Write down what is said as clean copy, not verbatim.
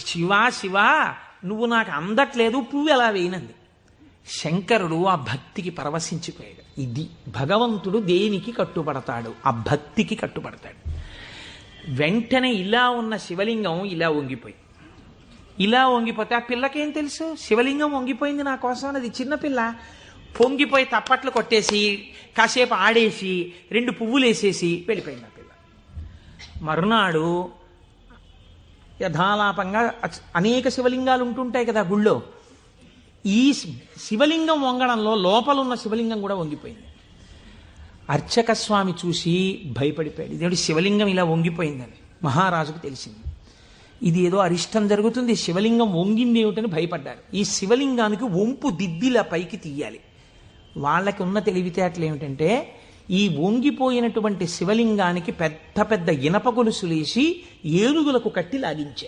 శివా శివా నువ్వు నాకు అందట్లేదు, పువ్వు ఎలా వేయనంది. శంకరుడు ఆ భక్తికి పరవశించిపోయాడు. ఇది భగవంతుడు దేనికి కట్టుబడతాడు? ఆ భక్తికి కట్టుబడతాడు. వెంటనే ఇలా ఉన్న శివలింగం ఇలా వంగిపోతే ఆ పిల్లకేం తెలుసు? శివలింగం వంగిపోయింది నా కోసం అన్నది. చిన్నపిల్ల పొంగిపోయి తప్పట్లు కొట్టేసి కాసేపు ఆడేసి 2 పువ్వులు వేసేసి వెళ్ళిపోయింది ఆ పిల్ల. మరునాడు యథాలాపంగా అనేక శివలింగాలు ఉంటుంటాయి కదా గుళ్ళో. ఈ శివలింగం వంగడంలో లోపలున్న శివలింగం కూడా వంగిపోయింది. అర్చక స్వామి చూసి భయపడిపోయాడు. ఇదేంటి శివలింగం ఇలా వంగిపోయిందని మహారాజుకు తెలిసింది. ఇది ఏదో అరిష్టం జరుగుతుంది, శివలింగం వంగింది ఏమిటని భయపడ్డారు. ఈ శివలింగానికి వంపు దిద్దిలా పైకి తీయాలి. వాళ్ళకి ఉన్న తెలివితేటలు ఏమిటంటే ఈ వంగిపోయినటువంటి శివలింగానికి పెద్ద పెద్ద ఇనప గొలుసులేసి ఏనుగులకు కట్టి లాగించారు.